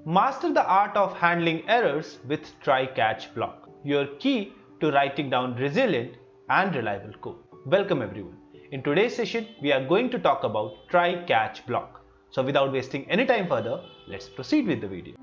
Master the art of handling errors with try-catch block, your key to writing down resilient and reliable code. Welcome everyone. In today's session, we are going to talk about try-catch block. So without wasting any time further, let's proceed with the video.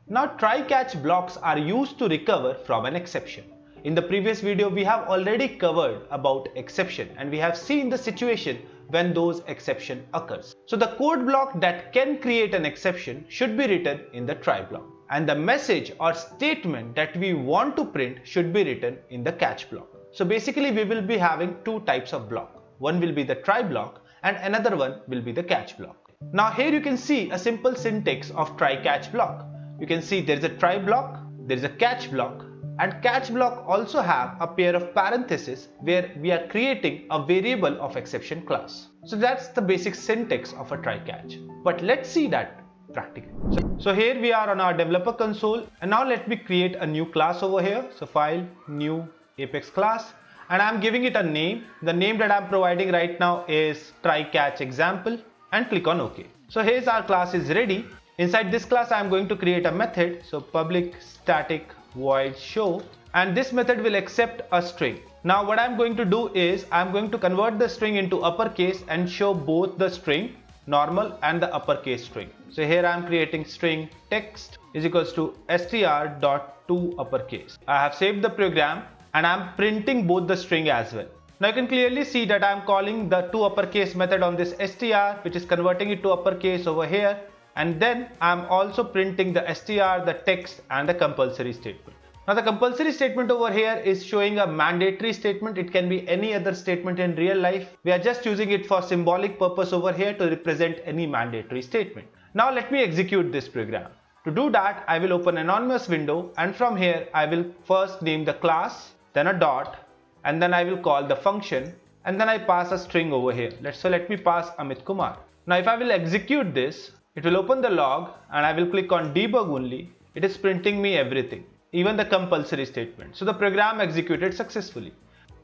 Now try-catch blocks are used to recover from an exception. In the previous video, we have already covered about exception and we have seen the situation when those exception occurs. So the code block that can create an exception should be written in the try block. And the message or statement that we want to print should be written in the catch block. So basically we will be having two types of block. One will be the try block and another one will be the catch block. Now here you can see a simple syntax of try catch block. You can see there is a try block, there is a catch block, and catch block also have a pair of parentheses where we are creating a variable of exception class. So that's the basic syntax of a try catch. But let's see that practically. So here we are on our developer console, and now let me create a new class over here. So file, new Apex class, and I'm giving it a name. The name that I'm providing right now is try catch example, and click on OK. So here's our class is ready. Inside this class I'm going to create a method. So public static void show, and this method will accept a string. Now what I'm going to do is I'm going to convert the string into uppercase and show both the string normal and the uppercase string. So here I'm creating string text is equals to str.toUppercase. I have saved the program and I'm printing both the string as well. Now you can clearly see that I'm calling the toUppercase method on this str, which is converting it to uppercase over here. And then I'm also printing the str, the text and the compulsory statement. Now the compulsory statement over here is showing a mandatory statement. It can be any other statement in real life. We are just using it for symbolic purpose over here to represent any mandatory statement. Now let me execute this program. To do that, I will open an anonymous window, and from here I will first name the class, then a dot, and then I will call the function, and then I pass a string over here. So let me pass Amit Kumar. Now if I will execute this, it will open the log and I will click on debug only. It is printing me everything, even the compulsory statement. So the program executed successfully.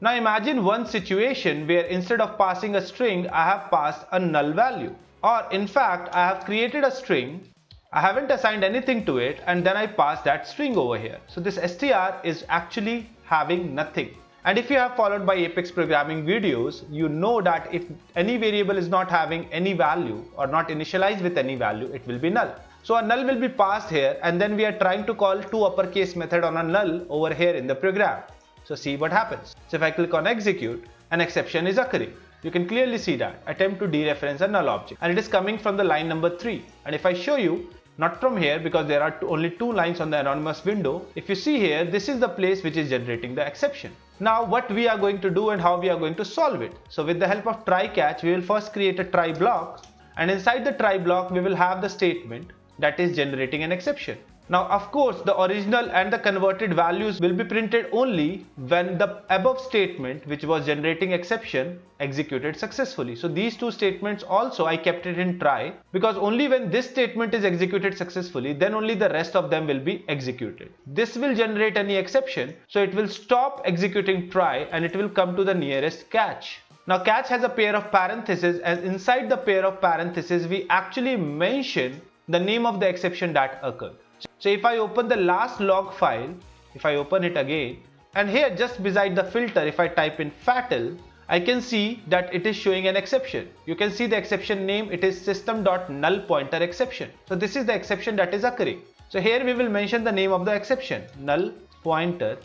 Now imagine one situation where instead of passing a string, I have passed a null value. Or in fact, I have created a string, I haven't assigned anything to it, and then I pass that string over here. So this str is actually having nothing. And if you have followed my Apex programming videos, you know that if any variable is not having any value or not initialized with any value, it will be null. So a null will be passed here, and then we are trying to call toUppercase method on a null over here in the program. So see what happens. So if I click on execute, an exception is occurring. You can clearly see that attempt to dereference a null object, and it is coming from the line number 3. And if I show you, not from here because there are only 2 lines on the anonymous window. If you see here, this is the place which is generating the exception. Now what we are going to do and how we are going to solve it. So with the help of try catch, we will first create a try block, and inside the try block we will have the statement that is generating an exception. Now of course the original and the converted values will be printed only when the above statement, which was generating exception, executed successfully. So these two statements also I kept it in try, because only when this statement is executed successfully, then only the rest of them will be executed. This will generate any exception, so it will stop executing try and it will come to the nearest catch. Now catch has a pair of parentheses, and inside the pair of parentheses we actually mention the name of the exception that occurred. So if I open the last log file, if I open it again, and here just beside the filter, if I type in fatal, I can see that it is showing an exception. You can see the exception name, it is system.nullPointer exception. So this is the exception that is occurring. So here we will mention the name of the exception, null pointer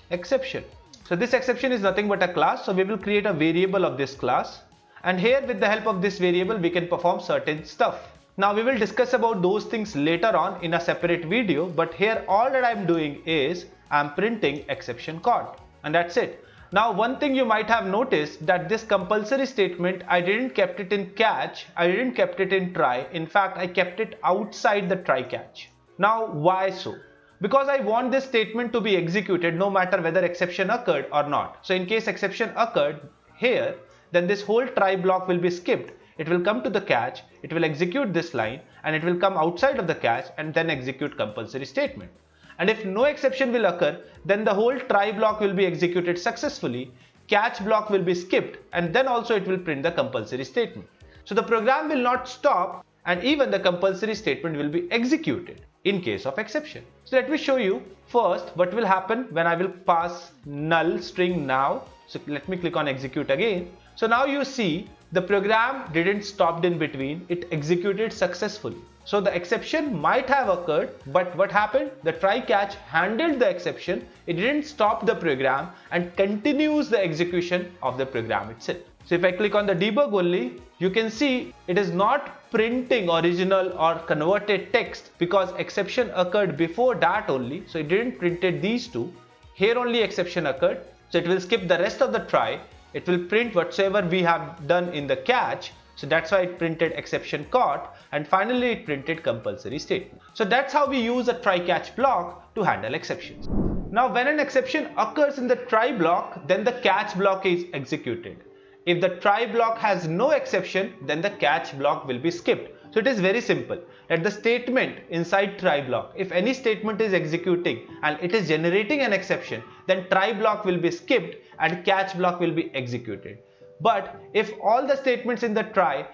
exception. So this exception is nothing but a class, so we will create a variable of this class, and here with the help of this variable we can perform certain stuff. Now we will discuss about those things later on in a separate video, but here all that I am doing is I am printing exception code, and that's it. Now one thing you might have noticed that this compulsory statement, I didn't kept it in catch, I didn't kept it in try. In fact, I kept it outside the try catch. Now why so? Because I want this statement to be executed no matter whether exception occurred or not. So in case exception occurred here, then this whole try block will be skipped. It will come to the catch, it will execute this line, and it will come outside of the catch and then execute compulsory statement. And if no exception will occur, then the whole try block will be executed successfully, catch block will be skipped, and then also it will print the compulsory statement. So the program will not stop and even the compulsory statement will be executed in case of exception. So let me show you first what will happen when I will pass null string now. So let me click on execute again. So now you see the program didn't stop in between, it executed successfully. So the exception might have occurred, but what happened? The try catch handled the exception, it didn't stop the program and continues the execution of the program itself. So if I click on the debug only, you can see it is not printing original or converted text because exception occurred before that only. So it didn't printed these two. Here only exception occurred. So it will skip the rest of the try. It will print whatsoever we have done in the catch. So that's why it printed exception caught, and finally it printed compulsory statement. So that's how we use a try catch block to handle exceptions. Now when an exception occurs in the try block, then the catch block is executed. If the try block has no exception, then the catch block will be skipped. So it is very simple. Let the statement inside try block, if any statement is executing and it is generating an exception, then try block will be skipped and catch block will be executed. But if all the statements in the try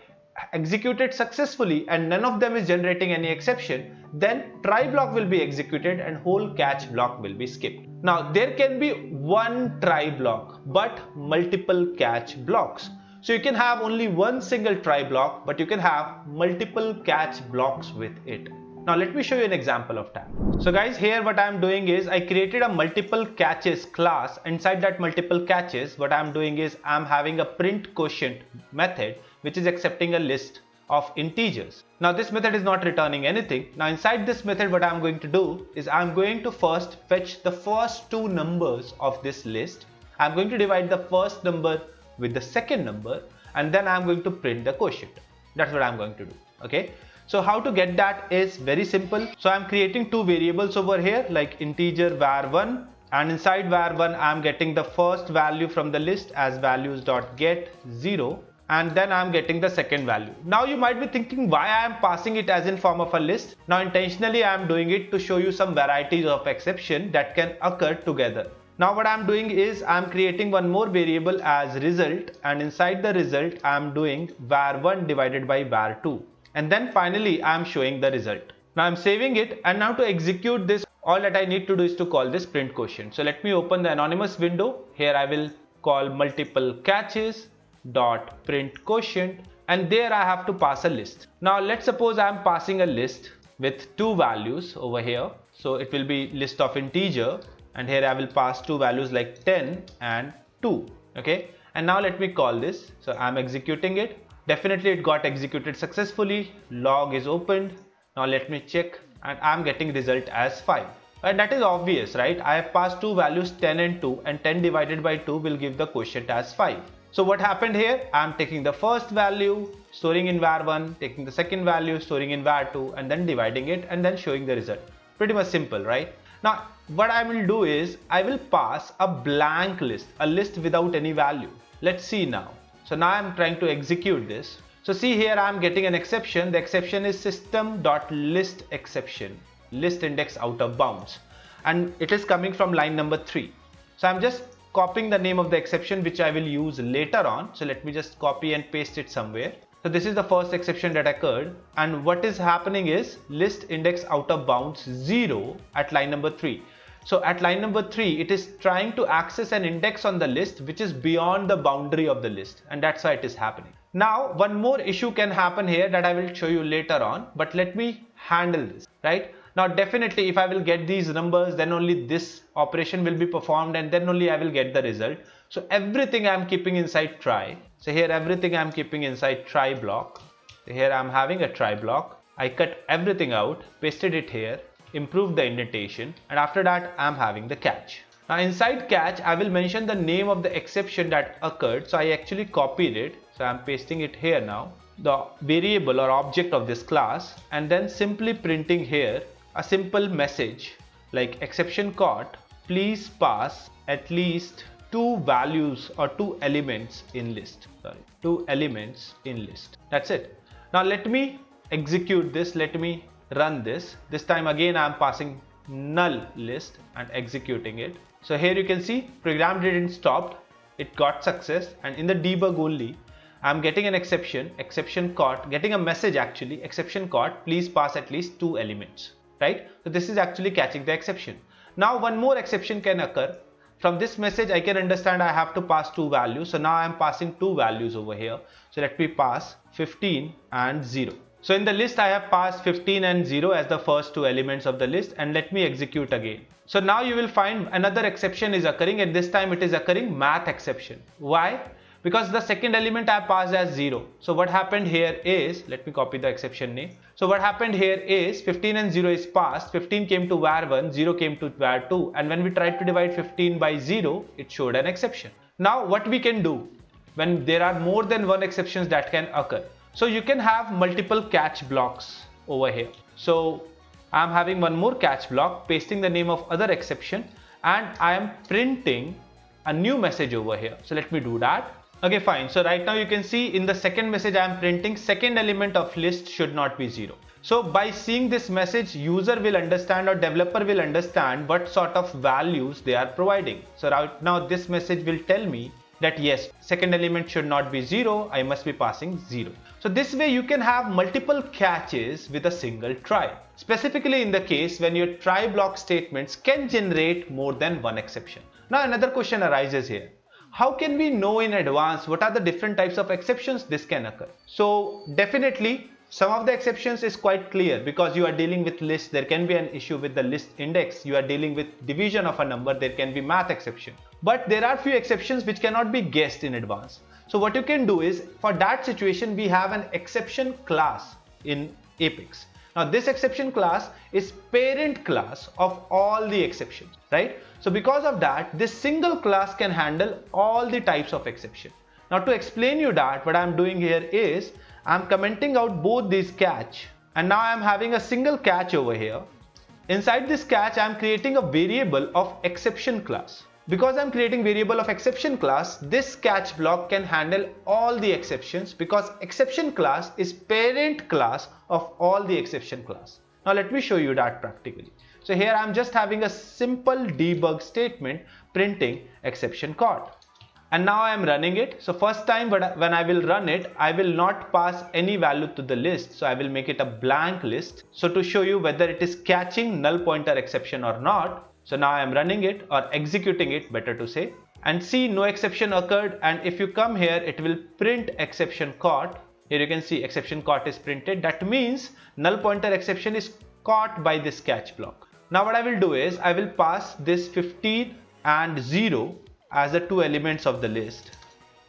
executed successfully and none of them is generating any exception, then try block will be executed and whole catch block will be skipped. Now there can be one try block but multiple catch blocks. So you can have only one single try block, but you can have multiple catch blocks with it. Now let me show you an example of that. So guys, here what I am doing is I created a multiple catches class. Inside that multiple catches, what I am doing is I am having a print quotient method which is accepting a list of integers. Now this method is not returning anything. Now inside this method what I am going to do is I am going to first fetch the first two numbers of this list. I am going to divide the first number with the second number and then I am going to print the quotient. That's what I am going to do. Okay. So how to get that is very simple. So I am creating two variables over here like integer var1, and inside var1 I am getting the first value from the list as values.get 0, and then I am getting the second value. Now you might be thinking why I am passing it as in form of a list. Now intentionally I am doing it to show you some varieties of exception that can occur together. Now what I am doing is I am creating one more variable as result, and inside the result I am doing var1 divided by var2, and then finally I am showing the result. Now I am saving it, and now to execute this all that I need to do is to call this print quotient. So let me open the anonymous window. Here I will call multiple catches dot print quotient, and there I have to pass a list. Now let's suppose I am passing a list with two values over here. So it will be list of integer, and here I will pass two values like 10 and 2. Okay, and now let me call this. So I am executing it. Definitely it got executed successfully. Log is opened. Now let me check, and I am getting result as 5. And that is obvious, right? I have passed two values 10 and 2, and 10 divided by 2 will give the quotient as 5. So what happened here? I am taking the first value, storing in var1, taking the second value, storing in var2, and then dividing it and then showing the result. Pretty much simple, right? Now what I will do is I will pass a blank list, a list without any value. Let's see now. So now I am trying to execute this. So see here I am getting an exception. The exception is system.listException, list index out of bounds, and it is coming from line number 3. So I am just copying the name of the exception which I will use later on. So let me just copy and paste it somewhere. So this is the first exception that occurred, and what is happening is list index out of bounds 0 at line number 3. So at line number 3 it is trying to access an index on the list which is beyond the boundary of the list, and that's why it is happening. Now one more issue can happen here that I will show you later on, but let me handle this, right? Now definitely if I will get these numbers, then only this operation will be performed, and then only I will get the result. So everything I am keeping inside try. So here everything I am keeping inside try block. So here I am having a try block. I cut everything out, pasted it here, improved the indentation, and after that I am having the catch. Now inside catch I will mention the name of the exception that occurred. So I actually copied it. So I am pasting it here now, the variable or object of this class, and then simply printing here a simple message like exception caught, please pass at least two values or two elements in list. Two elements in list. That's it. Now let me execute this. Let me run this. This time again I am passing null list and executing it. So here you can see program didn't stop. It got success, and in the debug only I'm getting an exception caught, getting a message actually, exception caught, please pass at least 2 elements, right? So this is actually catching the exception. Now one more exception can occur. From this message I can understand I have to pass 2 values. So now I am passing 2 values over here. So let me pass 15 and 0. So in the list I have passed 15 and 0 as the first 2 elements of the list, and let me execute again. So now you will find another exception is occurring, and this time it is occurring math exception. Why? Because the second element I passed as 0. So what happened here is, let me copy the exception name. So what happened here is 15 and 0 is passed, 15 came to var 1, 0 came to var 2, and when we tried to divide 15 by 0, it showed an exception. Now what we can do when there are more than one exceptions that can occur? So you can have multiple catch blocks over here. So I am having one more catch block, pasting the name of other exception, and I am printing a new message over here. So let me do that. Okay, fine. So right now you can see in the second message I am printing second element of list should not be 0. So by seeing this message, user will understand or developer will understand what sort of values they are providing. So right now this message will tell me that yes, second element should not be 0, I must be passing 0. So this way you can have multiple catches with a single try. Specifically in the case when your try block statements can generate more than one exception. Now another question arises here. How can we know in advance what are the different types of exceptions this can occur? So definitely some of the exceptions is quite clear because you are dealing with lists, there can be an issue with the list index, you are dealing with division of a number, there can be math exception. But there are few exceptions which cannot be guessed in advance. So what you can do is, for that situation we have an exception class in Apex. Now this exception class is parent class of all the exceptions, right? So because of that, this single class can handle all the types of exception. Now to explain you that, what I'm doing here is, I'm commenting out both these catch, and now I'm having a single catch over here. Inside this catch, I'm creating a variable of exception class. Because I'm creating variable of exception class, this catch block can handle all the exceptions because exception class is parent class of all the exception class. Now let me show you that practically. So here I'm just having a simple debug statement printing exception caught. And now I am running it. So first time when I will run it, I will not pass any value to the list. So I will make it a blank list. So to show you whether it is catching null pointer exception or not. So now I am running it, or executing it, better to say, and see no exception occurred. And if you come here, it will print exception caught. Here you can see exception caught is printed. That means null pointer exception is caught by this catch block. Now what I will do is, I will pass this 15 and 0 as the 2 elements of the list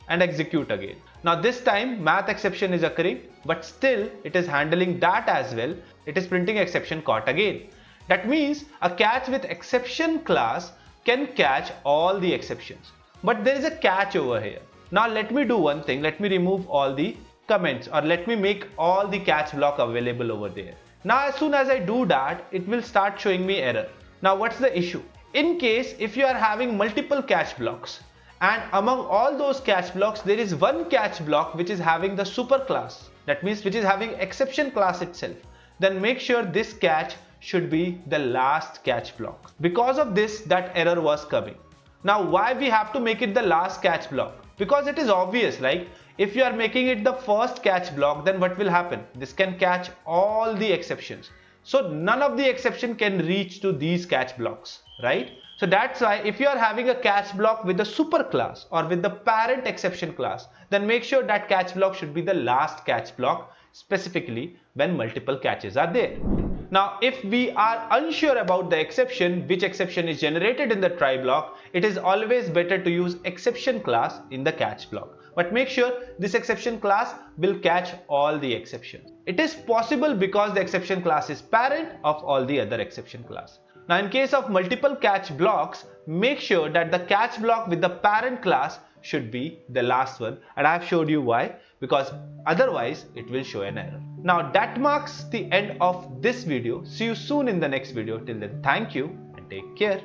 and execute again. Now this time math exception is occurring, but still it is handling that as well. It is printing exception caught again. That means a catch with exception class can catch all the exceptions. But there is a catch over here. Now let me do one thing. Let me remove all the comments, or let me make all the catch block available over there. Now as soon as I do that, it will start showing me error. Now what's the issue? In case if you are having multiple catch blocks, and among all those catch blocks there is one catch block which is having the super class, that means which is having exception class itself, then make sure this catch should be the last catch block. Because of this, that error was coming. Now why we have to make it the last catch block? Because it is obvious, like if you are making it the first catch block, then what will happen? This can catch all the exceptions. So none of the exception can reach to these catch blocks, right? So that's why if you are having a catch block with the super class or with the parent exception class, then make sure that catch block should be the last catch block, specifically when multiple catches are there. Now if we are unsure about the exception, which exception is generated in the try block, it is always better to use exception class in the catch block. But make sure this exception class will catch all the exceptions. It is possible because the exception class is parent of all the other exception class. Now in case of multiple catch blocks, make sure that the catch block with the parent class should be the last one, and I have showed you why, because otherwise it will show an error. Now that marks the end of this video. See you soon in the next video. Till then, thank you and take care.